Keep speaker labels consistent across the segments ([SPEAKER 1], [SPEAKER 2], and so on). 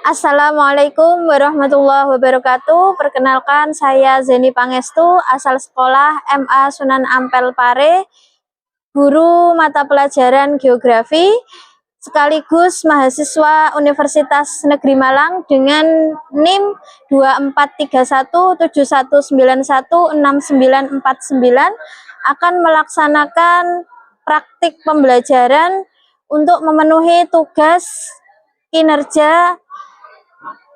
[SPEAKER 1] Assalamualaikum warahmatullahi wabarakatuh. Perkenalkan, saya Zeni Pangestu, asal sekolah MA Sunan Ampel Pare, guru mata pelajaran geografi, sekaligus mahasiswa Universitas Negeri Malang dengan NIM 243171916949 akan melaksanakan praktik pembelajaran untuk memenuhi tugas kinerja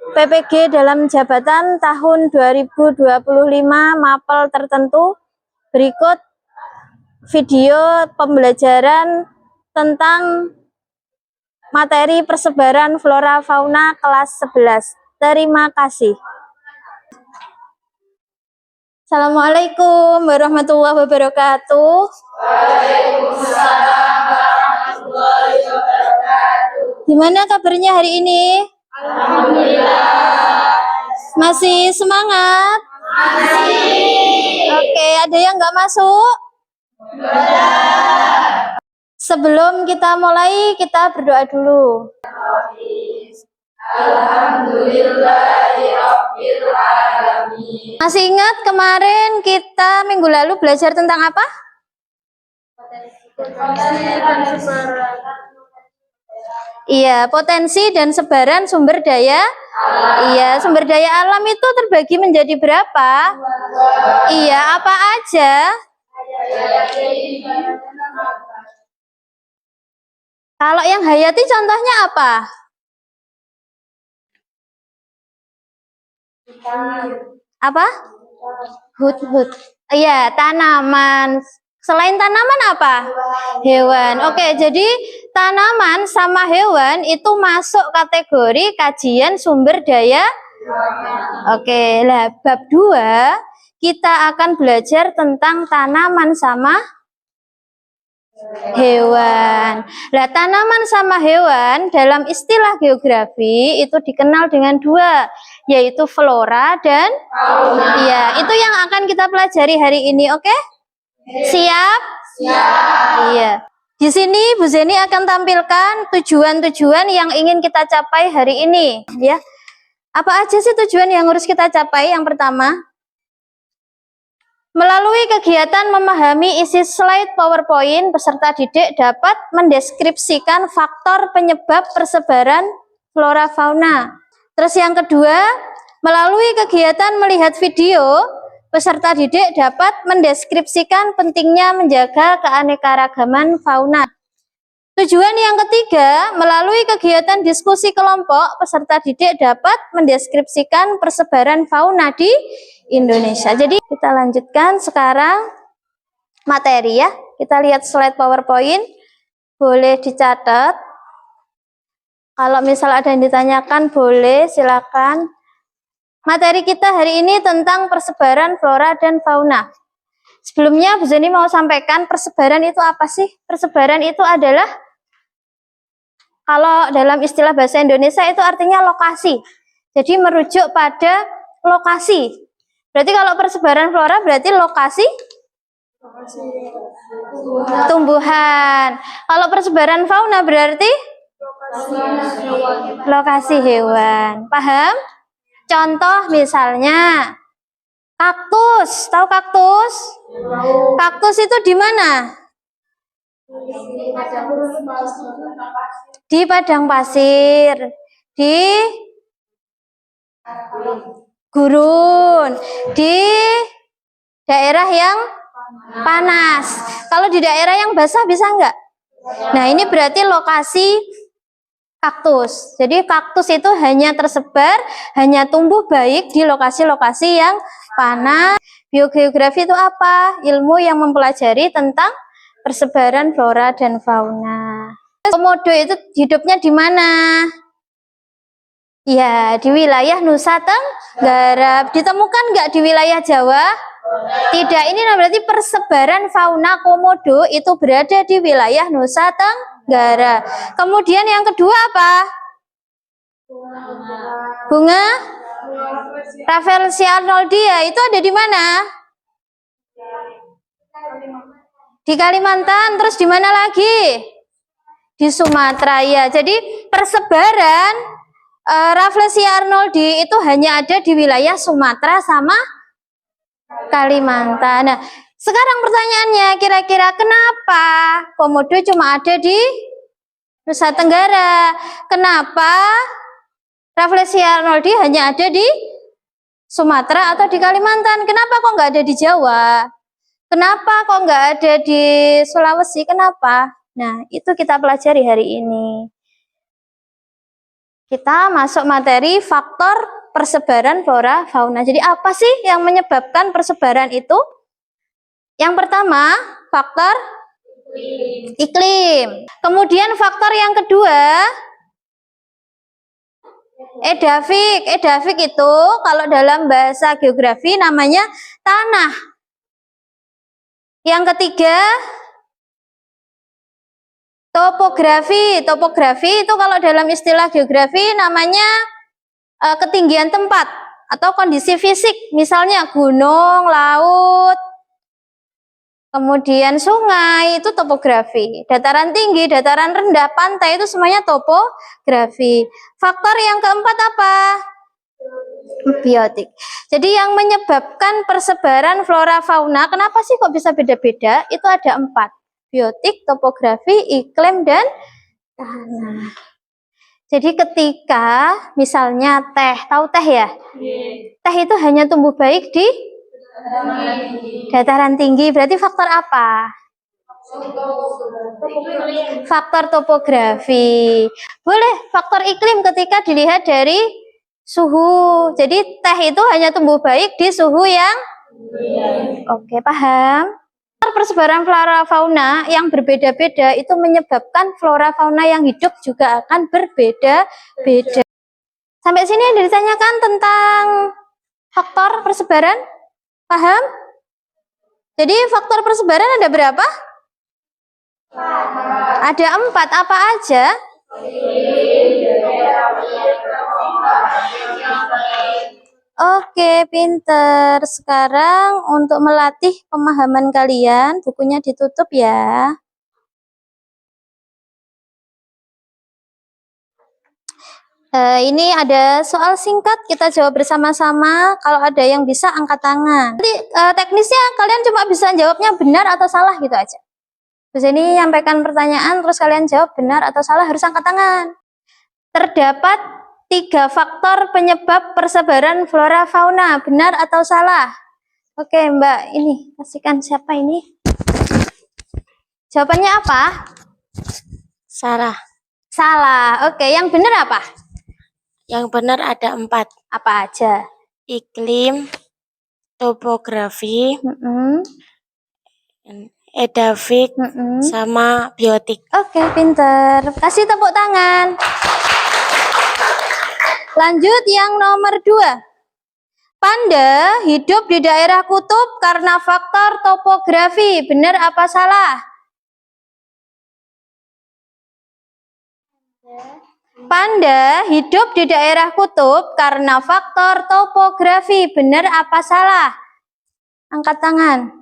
[SPEAKER 1] PPG dalam jabatan tahun 2025 mapel tertentu. Berikut video pembelajaran tentang materi persebaran flora fauna kelas 11. Terima kasih. Assalamualaikum warahmatullahi wabarakatuh.
[SPEAKER 2] Waalaikumsalam warahmatullahi wabarakatuh.
[SPEAKER 1] Gimana kabarnya hari ini?
[SPEAKER 2] Alhamdulillah.
[SPEAKER 1] Masih semangat?
[SPEAKER 2] Masih.
[SPEAKER 1] Oke, ada yang nggak masuk? Sebelum kita mulai, kita berdoa dulu.
[SPEAKER 2] Alhamdulillahirabbil alamin.
[SPEAKER 1] Masih ingat kemarin kita minggu lalu belajar tentang apa? Iya, potensi dan sebaran sumber daya. Iya, sumber daya alam itu terbagi menjadi berapa? Iya, apa aja? Kalau yang hayati contohnya apa? Apa? Hut-hut. Iya, tanaman. Selain tanaman apa? Hewan. Oke, jadi tanaman sama hewan itu masuk kategori kajian sumber daya. Oke, lah bab 2 kita akan belajar tentang tanaman sama hewan. Lah tanaman sama hewan dalam istilah geografi itu dikenal dengan dua, yaitu flora dan fauna. Iya, itu yang akan kita pelajari hari ini, oke? Siap?
[SPEAKER 2] Siap.
[SPEAKER 1] Iya. Di sini Bu Zeni akan tampilkan tujuan-tujuan yang ingin kita capai hari ini, ya. Apa aja sih tujuan yang harus kita capai? Yang pertama, melalui kegiatan memahami isi slide PowerPoint, peserta didik dapat mendeskripsikan faktor penyebab persebaran flora fauna. Terus yang kedua, melalui kegiatan melihat video, peserta didik dapat mendeskripsikan pentingnya menjaga keanekaragaman fauna. Tujuan yang ketiga, melalui kegiatan diskusi kelompok, peserta didik dapat mendeskripsikan persebaran fauna di Indonesia. Jadi kita lanjutkan sekarang materi ya. Kita lihat slide PowerPoint. Boleh dicatat. Kalau misal ada yang ditanyakan boleh, silakan. Materi kita hari ini tentang persebaran flora dan fauna. Sebelumnya Bu Zeni mau sampaikan persebaran itu apa sih? Persebaran itu adalah, kalau dalam istilah bahasa Indonesia itu artinya lokasi. Jadi merujuk pada lokasi. Berarti kalau persebaran flora berarti lokasi tumbuhan. Kalau persebaran fauna berarti lokasi hewan. Paham? Contoh misalnya kaktus. Tahu kaktus? Kaktus itu di mana? Di padang pasir, di gurun, di daerah yang panas. Kalau di daerah yang basah bisa enggak? Nah, ini berarti lokasi kaktus. Jadi kaktus itu hanya tersebar, hanya tumbuh baik di lokasi-lokasi yang panas. Biogeografi itu apa? Ilmu yang mempelajari tentang persebaran flora dan fauna. Komodo itu hidupnya di mana? Ya, di wilayah Nusa Tenggara. Ditemukan nggak di wilayah Jawa? Tidak, ini berarti persebaran fauna komodo itu berada di wilayah Nusa Tenggara. Kemudian yang kedua apa? Bunga Rafflesia arnoldia itu ada di mana? Di Kalimantan. Terus di mana lagi? Di Sumatera ya. Jadi persebaran Rafflesia arnoldi itu hanya ada di wilayah Sumatera sama Kalimantan. Nah, sekarang pertanyaannya, kira-kira kenapa komodo cuma ada di Nusa Tenggara? Kenapa Rafflesia arnoldi hanya ada di Sumatera atau di Kalimantan? Kenapa kok nggak ada di Jawa? Kenapa kok nggak ada di Sulawesi? Kenapa? Nah, itu kita pelajari hari ini. Kita masuk materi faktor persebaran flora fauna. Jadi apa sih yang menyebabkan persebaran itu? Yang pertama, faktor iklim. Kemudian faktor yang kedua, edafik. Edafik itu kalau dalam bahasa geografi namanya tanah. Yang ketiga, topografi. Topografi itu kalau dalam istilah geografi namanya ketinggian tempat atau kondisi fisik, misalnya gunung, laut, kemudian sungai, itu topografi. Dataran tinggi, dataran rendah, pantai, itu semuanya topografi. Faktor yang keempat apa? Biotik. Jadi yang menyebabkan persebaran flora fauna, kenapa sih kok bisa beda-beda? Itu ada 4. Biotik, topografi, iklim, dan tanah. Jadi ketika misalnya teh, tahu teh ya? Teh itu hanya tumbuh baik di dataran tinggi. Berarti faktor apa? Faktor topografi. Boleh faktor iklim ketika dilihat dari suhu. Jadi teh itu hanya tumbuh baik di suhu yang oke, paham? Persebaran flora fauna yang berbeda-beda itu menyebabkan flora fauna yang hidup juga akan berbeda-beda. Sampai sini yang ditanyakan tentang faktor persebaran, paham? Jadi faktor persebaran ada berapa? Ada 4, apa aja? Oke, pinter. Sekarang untuk melatih pemahaman kalian, bukunya ditutup ya. Ini ada soal singkat, kita jawab bersama-sama. Kalau ada yang bisa, angkat tangan. Nanti teknisnya kalian cuma bisa jawabnya benar atau salah gitu aja. Terus ini nyampaikan pertanyaan, terus kalian jawab benar atau salah, harus angkat tangan. Terdapat 3 faktor penyebab persebaran flora fauna, benar atau salah? Oke Mbak, ini kasihkan siapa ini? Jawabannya apa?
[SPEAKER 3] Salah.
[SPEAKER 1] Salah. Oke, yang benar apa?
[SPEAKER 3] Yang benar ada 4.
[SPEAKER 1] Apa aja?
[SPEAKER 3] Iklim, topografi, edafik, sama biotik.
[SPEAKER 1] Oke, pinter. Kasih tepuk tangan. Lanjut yang nomor 2. Panda hidup di daerah kutub karena faktor topografi. Benar apa salah? Panda hidup di daerah kutub karena faktor topografi. Benar apa salah? Angkat tangan.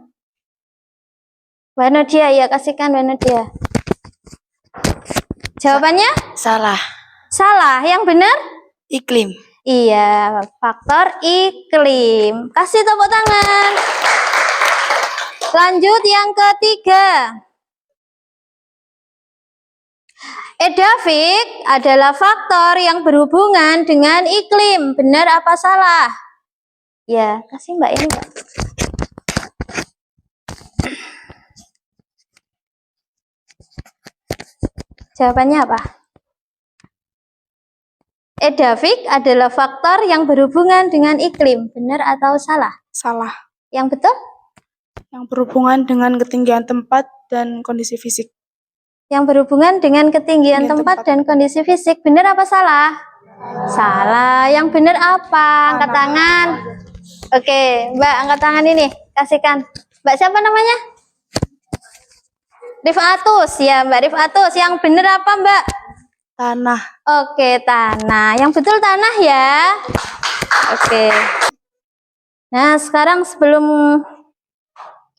[SPEAKER 1] Mbak Nadia, ya kasihkan Mbak Nadia. Jawabannya?
[SPEAKER 3] Salah.
[SPEAKER 1] Salah. Yang benar?
[SPEAKER 3] Iklim.
[SPEAKER 1] Iya, faktor iklim. Kasih tepuk tangan. Lanjut yang ketiga. Edafik adalah faktor yang berhubungan dengan iklim. Benar apa salah? Ya, kasih Mbak ini, Mbak. Jawabannya apa? Edafik adalah faktor yang berhubungan dengan iklim. Benar atau salah?
[SPEAKER 4] Salah.
[SPEAKER 1] Yang betul?
[SPEAKER 4] Yang berhubungan dengan ketinggian tempat dan kondisi fisik.
[SPEAKER 1] Yang berhubungan dengan ketinggian tempat dan kondisi fisik. Benar apa salah? Salah. Yang benar apa? Angkat tangan. Oke, Mbak, angkat tangan ini. Kasihkan. Mbak siapa namanya? Rifatus. Ya, Mbak Rifatus. Yang benar apa, Mbak?
[SPEAKER 4] Tanah.
[SPEAKER 1] Oke, tanah. Yang betul tanah ya. Oke. Nah, sekarang sebelum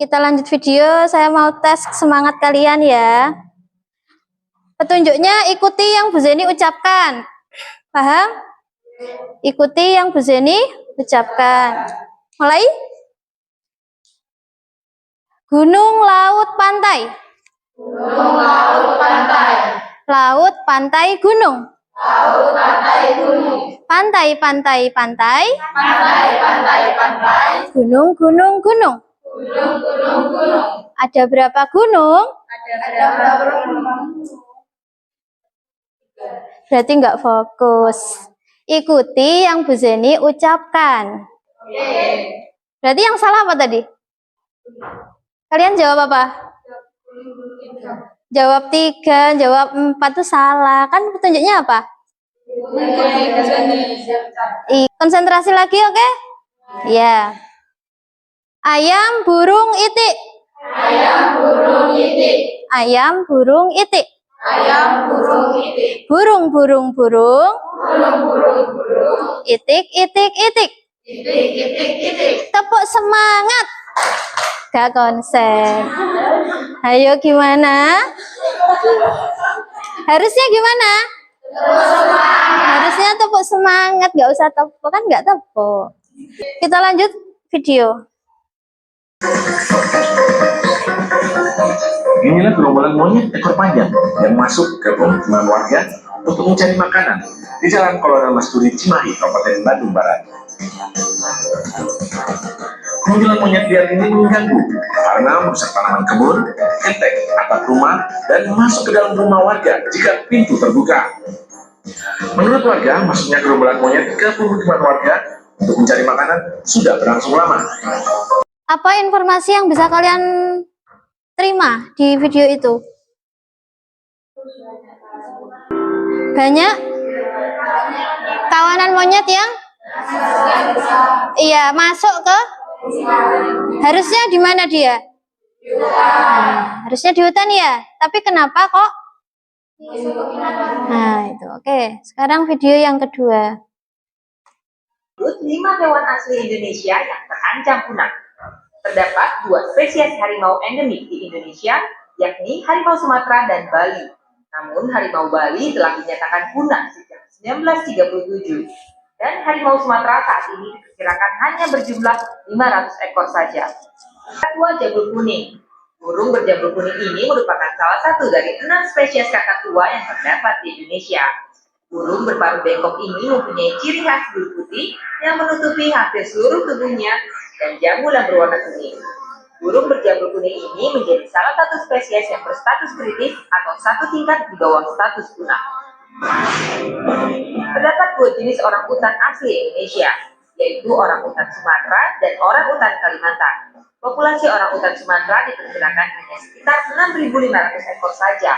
[SPEAKER 1] kita lanjut video, saya mau tes semangat kalian ya. Petunjuknya ikuti yang Bu Zeni ucapkan. Paham? Ikuti yang Bu Zeni ucapkan. Mulai. Gunung, laut, pantai.
[SPEAKER 2] Gunung, laut, pantai.
[SPEAKER 1] Laut, pantai, gunung.
[SPEAKER 2] Laut, pantai, gunung.
[SPEAKER 1] Pantai, pantai, pantai.
[SPEAKER 2] Pantai, pantai, pantai.
[SPEAKER 1] Gunung, gunung, gunung.
[SPEAKER 2] Gunung, gunung, gunung.
[SPEAKER 1] Ada berapa gunung?
[SPEAKER 2] Ada berapa gunung?
[SPEAKER 1] Berarti nggak fokus. Ikuti yang Bu Zeni ucapkan.
[SPEAKER 2] Oke.
[SPEAKER 1] Berarti yang salah apa tadi? Kalian jawab apa? Jawab 3, jawab 4 itu salah. Kan petunjuknya apa? Konsentrasi lagi, oke? Ya. Ayam, burung, itik.
[SPEAKER 2] Ayam, burung, itik.
[SPEAKER 1] Ayam, burung, itik.
[SPEAKER 2] Ayam, burung, itik.
[SPEAKER 1] Burung, burung, burung.
[SPEAKER 2] Burung, burung, burung.
[SPEAKER 1] Itik, itik, itik.
[SPEAKER 2] Itik, itik, itik.
[SPEAKER 1] Tepuk semangat. Gak konsen. Ayo gimana? Harusnya gimana? Harusnya tepuk semangat, gak usah tepuk, kan gak tepuk. Kita lanjut video.
[SPEAKER 5] Inilah gerombolan monyet ekor panjang yang masuk ke pemukiman warga untuk mencari makanan di Jalan Kolonel Masturi, Cimahi, Kabupaten Bandung Barat. Munculan monyet liar ini mengganggu karena merusak tanaman kebun, genteng, atap rumah, dan masuk ke dalam rumah warga jika pintu terbuka. Menurut warga, masuknya gerombolan monyet ke pemukiman warga untuk mencari makanan sudah berlangsung lama.
[SPEAKER 1] Apa informasi yang bisa kalian terima di video itu? Banyak kawanan monyet yang masuk ke, harusnya di mana dia? Harusnya di hutan ya. Tapi kenapa kok? Nah, itu oke. Sekarang video yang kedua.
[SPEAKER 6] 5 hewan asli Indonesia yang terancam punah. Terdapat 2 spesies harimau endemik di Indonesia, yakni harimau Sumatera dan Bali. Namun harimau Bali telah dinyatakan punah sejak 1937 dan harimau Sumatera saat ini diperkirakan hanya berjumlah 500 ekor saja. Kakatua jambul kuning. Burung berjambul kuning ini merupakan salah satu dari 6 spesies kakatua yang terdapat di Indonesia. Burung berparuh bengkok ini mempunyai ciri khas bulu putih yang menutupi hampir seluruh tubuhnya dan jambul yang berwarna kuning. Burung berjambul kuning ini menjadi salah satu spesies yang berstatus kritis atau satu tingkat di bawah status punah. Terdapat 2 jenis orang utan asli Indonesia, yaitu orang utan Sumatera dan orang utan Kalimantan. Populasi orang utan Sumatera diperkirakan hanya sekitar 6.500 ekor saja.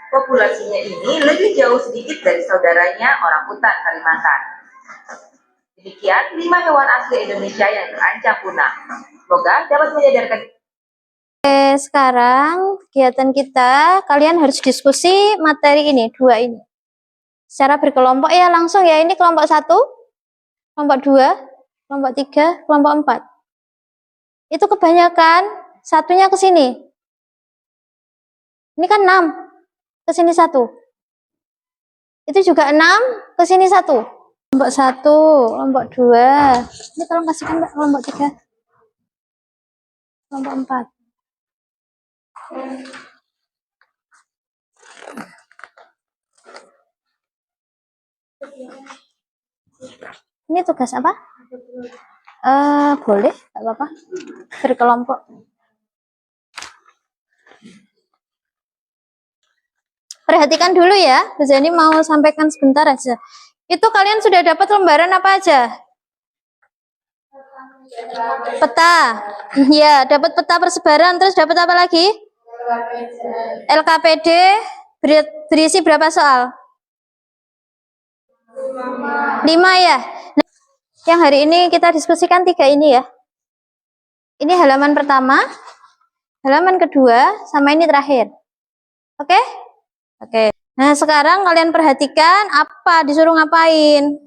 [SPEAKER 6] Populasinya ini lebih jauh sedikit dari saudaranya orang utan Kalimantan. Demikian 5 hewan asli Indonesia yang terancam punah. Semoga dapat menyadarkan.
[SPEAKER 1] Oke, sekarang kegiatan kita, kalian harus diskusi materi ini, 2 ini. Secara berkelompok ya, langsung ya, ini kelompok 1, kelompok 2, kelompok 3, kelompok 4. Itu kebanyakan, satunya ke sini. Ini kan 6, ke sini 1. Itu juga 6, ke sini 1. Kelompok 1, kelompok 2. Ini tolong kasihkan Mbak, kelompok 3. Kelompok 4. Ini tugas apa? Boleh, nggak apa-apa. Berkelompok. Perhatikan dulu ya, Bu Zeni mau sampaikan sebentar aja. Itu kalian sudah dapat lembaran apa aja? Peta. Ya, dapat peta persebaran, terus dapat apa lagi? LKPD berisi berapa soal? 5 ya. Nah, yang hari ini kita diskusikan 3 ini ya. Ini halaman pertama, halaman kedua, sama ini terakhir. Oke? Oke. Nah, sekarang kalian perhatikan apa disuruh ngapain.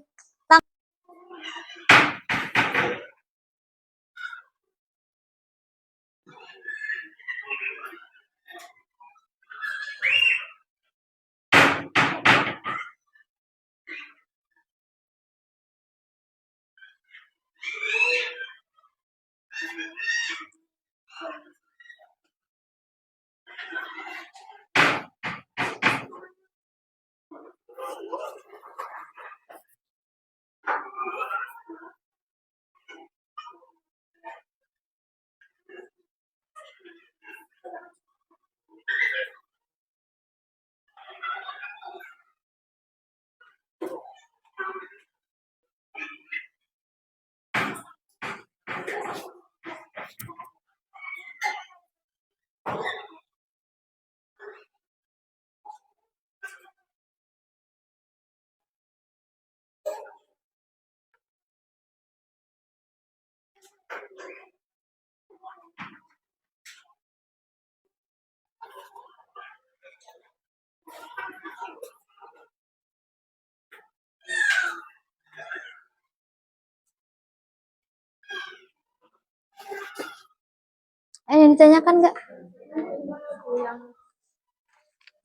[SPEAKER 1] Ada yang ditanyakan nggak?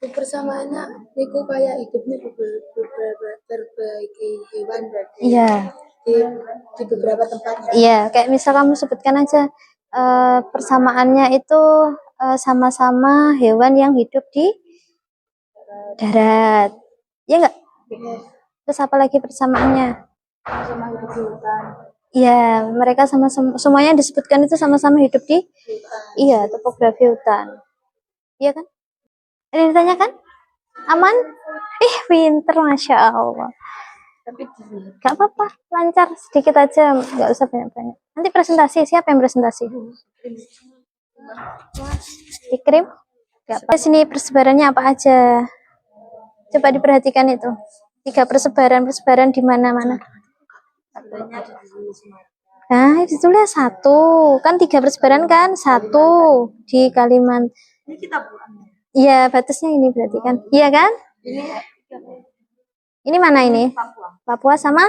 [SPEAKER 7] Kebersamaannya niku kayak hidupnya beberapa berbagai hewan berarti
[SPEAKER 1] Iya.
[SPEAKER 7] di beberapa tempat.
[SPEAKER 1] Iya, kayak misal kamu sebutkan aja persamaannya itu sama-sama hewan yang hidup di darat. Ya enggak? Terus apa lagi persamaannya?
[SPEAKER 7] Sama hidup di hutan.
[SPEAKER 1] Iya, mereka sama-sama semuanya yang disebutkan itu sama-sama hidup di iya, topografi hutan. Iya kan? Ada yang ditanyakan? Aman? Pinter, Masya Allah.
[SPEAKER 7] Tapi
[SPEAKER 1] Gak apa-apa, lancar sedikit aja, nggak usah banyak-banyak. Nanti presentasi, siapa yang presentasi? Ikrim? Gak apa. Sini persebarannya apa aja? Coba diperhatikan itu. 3 persebaran di mana-mana. Nah, itu tulis 1. Kan 3 persebaran kan? 1 di Kalimantan.
[SPEAKER 7] ini kita bukan.
[SPEAKER 1] Iya, batasnya ini berarti kan? Iya kan? Ini mana ini? Papua sama?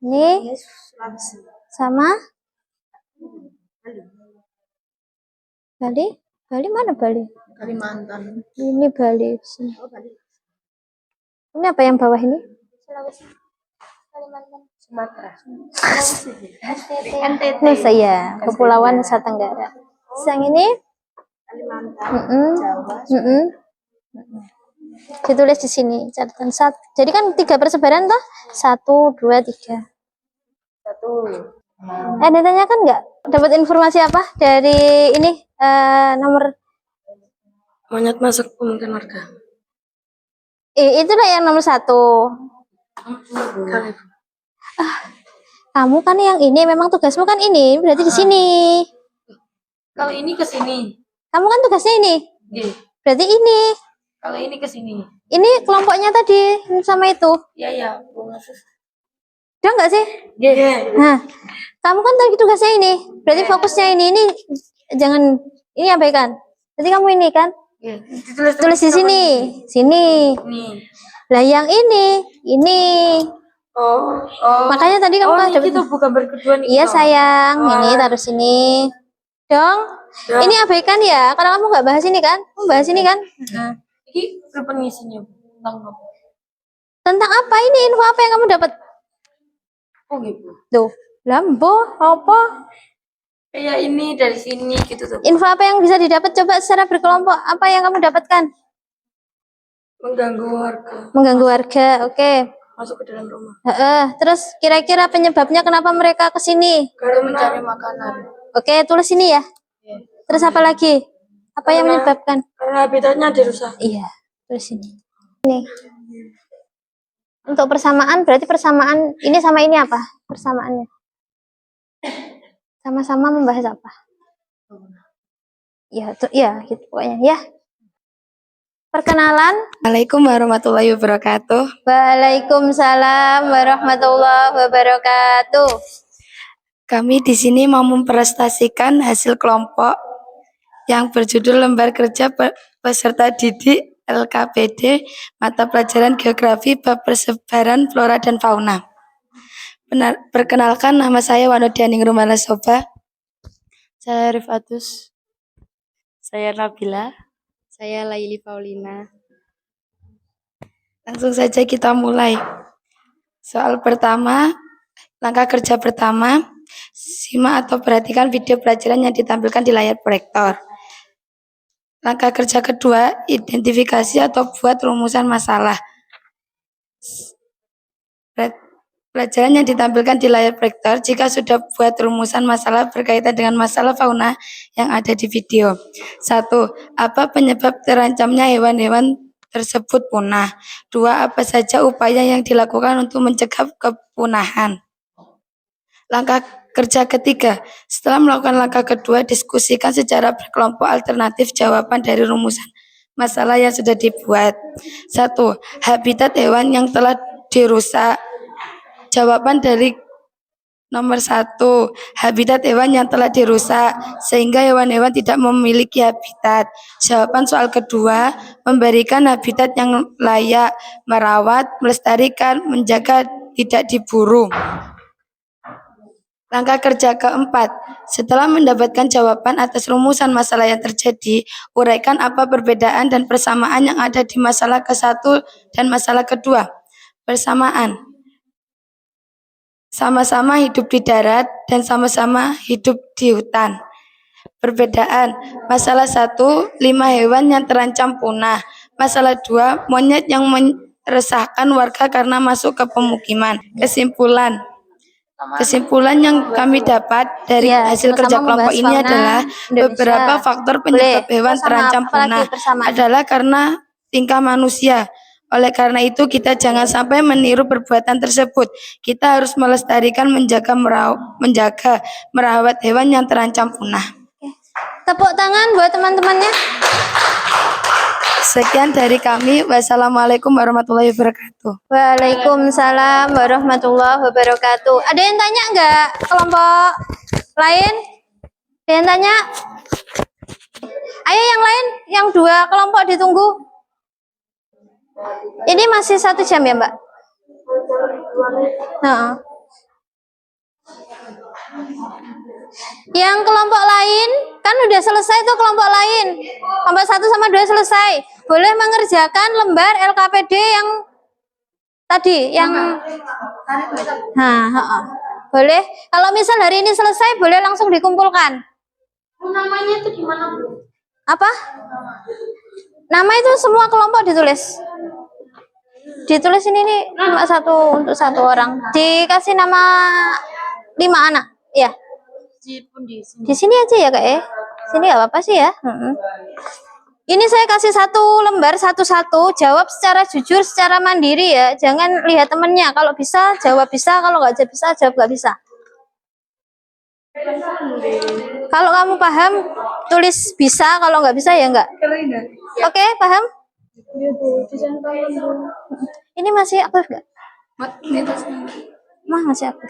[SPEAKER 1] Ini sama? Bali? Bali mana Bali?
[SPEAKER 7] Kalimantan.
[SPEAKER 1] Ini Bali. Ini apa yang bawah ini?
[SPEAKER 7] Sumatera.
[SPEAKER 1] Nusa ya, Kepulauan Nusa Tenggara. Yang ini?
[SPEAKER 7] Kalimantan.
[SPEAKER 1] Jawa. Ditulis di sini catatan 1. Jadi kan 3 persebaran toh? 1, 2, 3. 1. Ditanyakan nggak? Dapat informasi apa dari ini nomor?
[SPEAKER 3] Monyet masuk pemukiman warga.
[SPEAKER 1] Itulah yang nomor 1. Kamu kan yang ini, memang tugasmu kan ini, berarti di sini.
[SPEAKER 7] Kalau ini ke sini.
[SPEAKER 1] Kamu kan tugasnya ini.
[SPEAKER 7] Iya.
[SPEAKER 1] Berarti ini.
[SPEAKER 7] Kalau ini ke sini.
[SPEAKER 1] Ini kelompoknya tadi sama itu.
[SPEAKER 7] Iya.
[SPEAKER 1] Udah nggak sih?
[SPEAKER 7] Iya.
[SPEAKER 1] Nah, kamu kan tadi tugasnya ini. Berarti fokusnya ini jangan ini abaikan. Berarti kamu ini kan?
[SPEAKER 7] Iya.
[SPEAKER 1] Tulis di sini. Sini.
[SPEAKER 7] Ini.
[SPEAKER 1] Lah yang ini.
[SPEAKER 7] Oh.
[SPEAKER 1] Makanya tadi kamu kan
[SPEAKER 7] ini kita bukan berkedua nih.
[SPEAKER 1] iya sayang, ini taruh sini. Dong. Ini abaikan ya, karena kamu nggak bahas ini kan? Kamu bahas ini kan?
[SPEAKER 7] Nah, ini pengisinya tentang apa?
[SPEAKER 1] Tentang apa ini? Info apa yang kamu dapat?
[SPEAKER 7] Oh gitu.
[SPEAKER 1] Tuh, lambo apa?
[SPEAKER 7] Kayak ini dari sini gitu tuh.
[SPEAKER 1] Info apa yang bisa didapat coba secara berkelompok? Apa yang kamu dapatkan?
[SPEAKER 7] Mengganggu warga.
[SPEAKER 1] Mengganggu warga, oke.
[SPEAKER 7] Masuk ke dalam rumah.
[SPEAKER 1] Terus kira-kira penyebabnya kenapa mereka ke sini?
[SPEAKER 7] Kalau mencari makanan.
[SPEAKER 1] Oke, tulis sini ya. Terus apa lagi? Apa yang menyebabkan?
[SPEAKER 7] Karena habitatnya dirusak.
[SPEAKER 1] Iya, tulis sini. Ini. Untuk persamaan, berarti persamaan ini sama ini apa? Persamaannya. Sama-sama membahas apa? Ya, gitu pokoknya ya. Perkenalan.
[SPEAKER 3] Assalamualaikum warahmatullahi wabarakatuh.
[SPEAKER 1] Waalaikumsalam warahmatullahi wabarakatuh.
[SPEAKER 3] Kami di sini mau mempresentasikan hasil kelompok yang berjudul Lembar Kerja Peserta Didik LKPD Mata Pelajaran Geografi Bab Persebaran Flora dan Fauna. Perkenalkan, nama saya Wanudianing Rumala Soba.
[SPEAKER 8] Saya Rifatus. Saya Nabila. Saya Laili Paulina.
[SPEAKER 3] Langsung saja kita mulai. Soal pertama, langkah kerja pertama, simak atau perhatikan video pelajaran yang ditampilkan di layar proyektor. Langkah kerja kedua, identifikasi atau buat rumusan masalah. Pelajaran yang ditampilkan di layar proyektor jika sudah buat rumusan masalah berkaitan dengan masalah fauna yang ada di video. 1. Apa penyebab terancamnya hewan-hewan tersebut punah? 2. Apa saja upaya yang dilakukan untuk mencegah kepunahan? Langkah kerja ketiga, setelah melakukan langkah kedua, diskusikan secara berkelompok alternatif jawaban dari rumusan masalah yang sudah dibuat. 1. Habitat hewan yang telah dirusak. Jawaban dari Nomor 1, habitat hewan yang telah dirusak sehingga hewan-hewan tidak memiliki habitat. Jawaban soal kedua, memberikan habitat yang layak, merawat, melestarikan, menjaga, tidak diburu. Langkah kerja keempat, setelah mendapatkan jawaban atas rumusan masalah yang terjadi, uraikan apa perbedaan dan persamaan yang ada di masalah ke-1 dan masalah kedua. Persamaan, sama-sama hidup di darat dan sama-sama hidup di hutan. Perbedaan, masalah 1, 5 hewan yang terancam punah. Masalah 2, monyet yang meresahkan warga karena masuk ke pemukiman. Kesimpulan yang kami dapat dari
[SPEAKER 1] Ya,
[SPEAKER 3] hasil kerja
[SPEAKER 1] sama-sama
[SPEAKER 3] kelompok
[SPEAKER 1] membahas
[SPEAKER 3] ini
[SPEAKER 1] fauna
[SPEAKER 3] adalah
[SPEAKER 1] Indonesia.
[SPEAKER 3] beberapa faktor penyebab
[SPEAKER 1] Boleh.
[SPEAKER 3] hewan
[SPEAKER 1] Sama
[SPEAKER 3] terancam
[SPEAKER 1] apa lagi
[SPEAKER 3] punah
[SPEAKER 1] persamaan?
[SPEAKER 3] adalah karena tingkah manusia. Oleh karena itu kita jangan sampai meniru perbuatan tersebut. Kita harus melestarikan, menjaga, merawat hewan yang terancam punah.
[SPEAKER 1] Tepuk tangan buat teman-temannya.
[SPEAKER 3] Sekian dari kami. Wassalamualaikum warahmatullahi wabarakatuh.
[SPEAKER 1] Waalaikumsalam warahmatullahi wabarakatuh. Ada yang tanya nggak kelompok lain? Ada yang tanya? Ayo yang lain, yang 2 kelompok ditunggu. Ini masih 1 jam ya Mbak? Nah. Yang kelompok lain, kan udah selesai tuh kelompok lain. Kelompok 1 sama 2 selesai. Boleh mengerjakan lembar LKPD yang tadi, yang boleh. Kalau misal hari ini selesai, boleh langsung dikumpulkan.
[SPEAKER 7] Namanya itu gimana, Bu?
[SPEAKER 1] Apa? Nama itu semua kelompok ditulis. Ditulis ini nih, cuma untuk 1 orang. Dikasih nama 5 anak, ya. Di sini aja ya Kak ya. Sini nggak apa-apa sih ya. Ini saya kasih 1 lembar satu-satu, jawab secara jujur, secara mandiri ya. Jangan lihat temennya. Kalau bisa jawab bisa, kalau nggak bisa jawab nggak bisa. Kalau kamu paham, tulis bisa. Kalau nggak bisa ya nggak. Oke, paham? Ini masih aktif nggak? Masih aktif.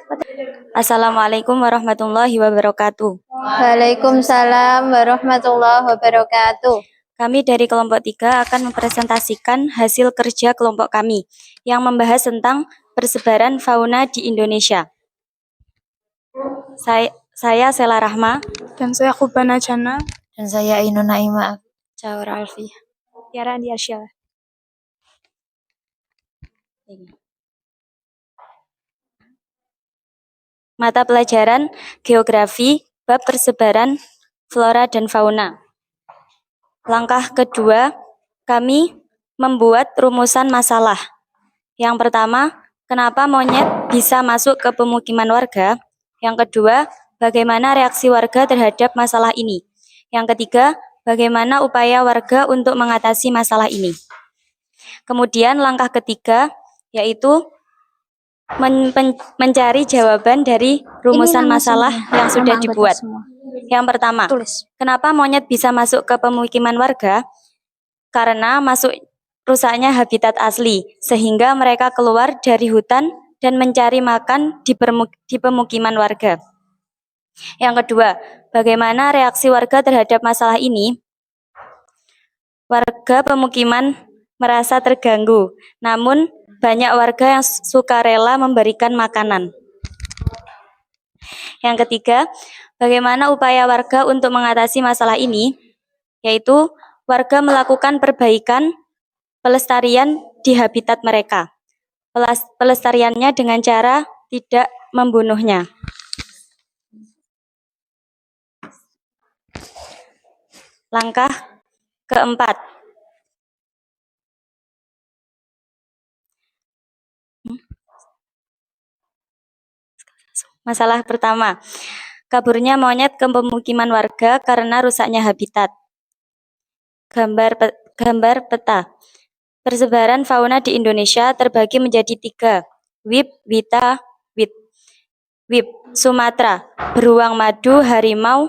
[SPEAKER 8] Assalamualaikum warahmatullahi wabarakatuh.
[SPEAKER 1] Waalaikumsalam warahmatullahi wabarakatuh.
[SPEAKER 8] Kami dari kelompok 3 akan mempresentasikan hasil kerja kelompok kami yang membahas tentang persebaran fauna di Indonesia. Saya Sela Rahma.
[SPEAKER 4] Dan saya Kubana Jana.
[SPEAKER 9] Dan saya Ainun Naima.
[SPEAKER 8] Jawar Alfi.
[SPEAKER 7] Tiara Andi Arsyah.
[SPEAKER 8] Mata pelajaran Geografi, bab persebaran flora dan fauna. Langkah kedua, kami membuat rumusan masalah. Yang pertama, kenapa monyet bisa masuk ke pemukiman warga? Yang kedua, bagaimana reaksi warga terhadap masalah ini? Yang ketiga, bagaimana upaya warga untuk mengatasi masalah ini? Kemudian langkah ketiga, yaitu mencari jawaban dari rumusan masalah yang sudah dibuat. Yang pertama, kenapa monyet bisa masuk ke pemukiman warga? Karena rusaknya habitat asli, sehingga mereka keluar dari hutan dan mencari makan di pemukiman warga. Yang kedua, bagaimana reaksi warga terhadap masalah ini? Warga pemukiman merasa terganggu, namun banyak warga yang sukarela memberikan makanan. Yang ketiga, bagaimana upaya warga untuk mengatasi masalah ini? Yaitu warga melakukan perbaikan pelestarian di habitat mereka. Pelestariannya dengan cara tidak membunuhnya. Langkah keempat. Masalah pertama, kaburnya monyet ke pemukiman warga karena rusaknya habitat. Gambar peta. Persebaran fauna di Indonesia terbagi menjadi 3. WIB, Wita, WIB. Sumatera, beruang madu, harimau.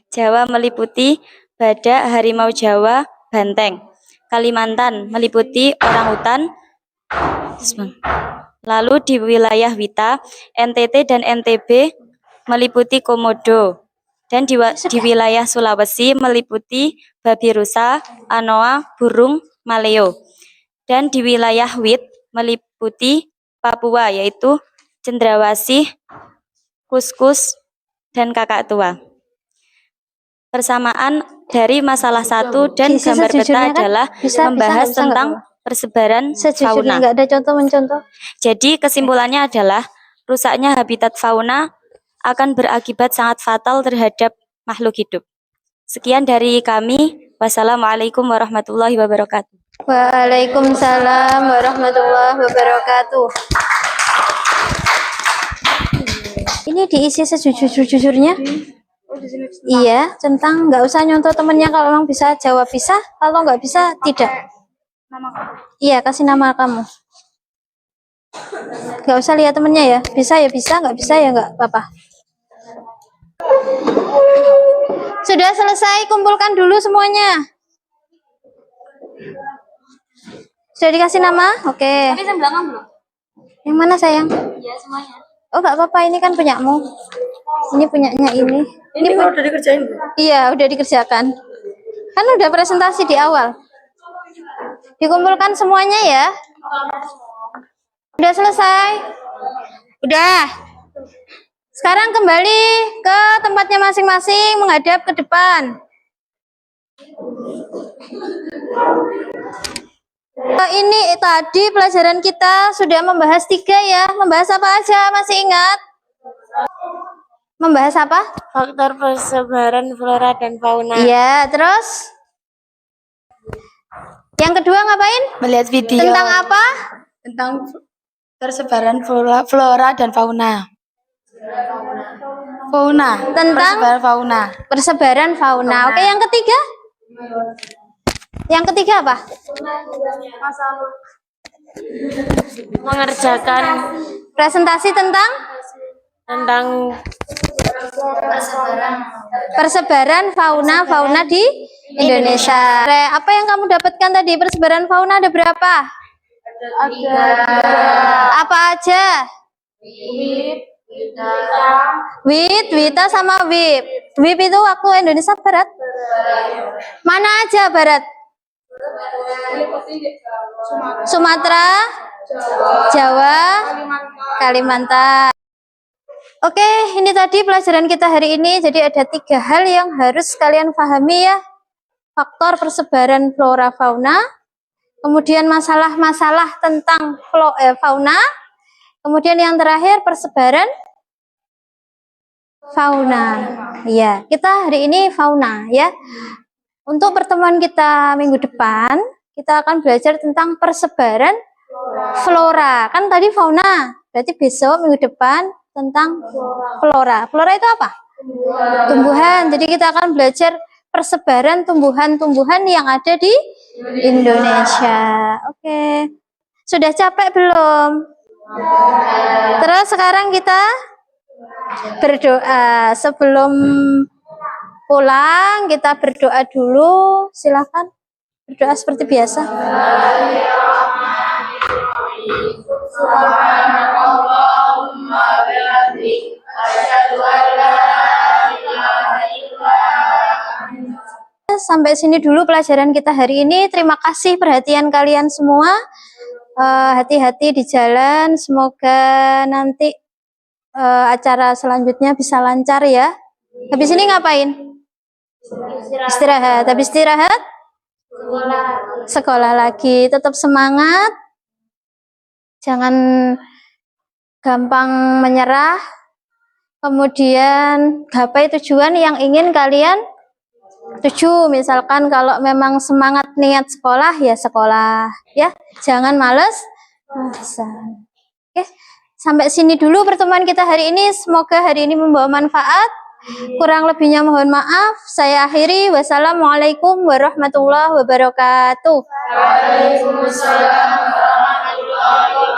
[SPEAKER 8] Jawa meliputi badak, harimau Jawa, banteng. Kalimantan meliputi orangutan. Lalu di wilayah Wita, NTT dan NTB meliputi komodo. Dan di wilayah Sulawesi meliputi babi rusa, anoa, burung maleo. Dan di wilayah Wit meliputi Papua, yaitu cendrawasih, kuskus, dan kakak tua. Persamaan dari masalah 1 dan
[SPEAKER 1] Gizi
[SPEAKER 8] gambar peta
[SPEAKER 1] sejujurnya kan
[SPEAKER 8] adalah membahas tentang persebaran
[SPEAKER 1] Sejujurnya
[SPEAKER 8] fauna.
[SPEAKER 1] nggak ada contoh-mencontoh.
[SPEAKER 8] Jadi kesimpulannya adalah rusaknya habitat fauna akan berakibat sangat fatal terhadap makhluk hidup. Sekian dari kami. Wassalamualaikum warahmatullahi wabarakatuh.
[SPEAKER 1] Waalaikumsalam warahmatullahi wabarakatuh. Ini diisi sejujur-jujurnya. Iya, tentang nggak usah nyontoh temennya, kalau memang bisa jawab bisa, kalau nggak bisa tidak. Iya, kasih nama kamu. Nggak usah lihat temennya ya, bisa ya bisa, nggak bisa ya nggak apa-apa. Sudah selesai, kumpulkan dulu semuanya. Sudah dikasih nama? Oke.
[SPEAKER 7] Tapi yang belakang belum?
[SPEAKER 1] Yang mana sayang?
[SPEAKER 7] Ya, semuanya.
[SPEAKER 1] Oh, nggak apa-apa, ini kan punyamu. Ini punyanya ini. Ini
[SPEAKER 3] udah dikerjain, Bu?
[SPEAKER 1] Iya, udah dikerjakan. Kan udah presentasi di awal. Dikumpulkan semuanya ya. Udah selesai? Udah. Sekarang kembali ke tempatnya masing-masing, menghadap ke depan. Ini tadi pelajaran kita sudah membahas 3 ya. Membahas apa aja? Masih ingat? Membahas apa?
[SPEAKER 7] Faktor persebaran flora dan fauna.
[SPEAKER 1] Iya, terus? Yang kedua ngapain?
[SPEAKER 3] Melihat video
[SPEAKER 1] Tentang apa?
[SPEAKER 3] tentang persebaran flora dan fauna.
[SPEAKER 1] Tentang
[SPEAKER 3] Persebaran fauna.
[SPEAKER 1] persebaran fauna. Oke, yang ketiga? Yang ketiga apa?
[SPEAKER 7] Mengerjakan
[SPEAKER 1] Presentasi tentang persebaran fauna di Indonesia. Apa yang kamu dapatkan tadi? Persebaran fauna ada berapa? Apa aja? Wita sama Wip. Wip itu waktu Indonesia Barat. Mana aja Barat? Sumatera, Jawa, Kalimantan. Oke, ini tadi pelajaran kita hari ini. Jadi ada 3 hal yang harus kalian pahami ya. Faktor persebaran flora fauna, kemudian masalah-masalah tentang fauna, kemudian yang terakhir persebaran fauna. Ya, kita hari ini fauna ya. Untuk pertemuan kita minggu depan, kita akan belajar tentang persebaran flora. Kan tadi fauna, berarti besok minggu depan tentang flora. Flora itu apa? Tumbuhan. Jadi kita akan belajar persebaran tumbuhan-tumbuhan yang ada di Indonesia. Oke. Sudah capek belum? Terus sekarang kita berdoa. Sebelum pulang kita berdoa dulu. Silakan berdoa seperti biasa. Sampai sini dulu pelajaran kita hari ini. Terima kasih perhatian kalian semua. Hati-hati di jalan. Semoga nanti acara selanjutnya bisa lancar ya. Habis ini ngapain? Istirahat. Habis istirahat? Sekolah lagi. Tetap semangat. Jangan gampang menyerah. Kemudian gapai tujuan yang ingin kalian tuju. Misalkan kalau memang semangat niat sekolah ya sekolah ya. Jangan males. Oke. Sampai sini dulu pertemuan kita hari ini. Semoga hari ini membawa manfaat. Kurang lebihnya mohon maaf. Saya akhiri. Wassalamualaikum warahmatullahi wabarakatuh.
[SPEAKER 2] Waalaikumsalam warahmatullahi wabarakatuh.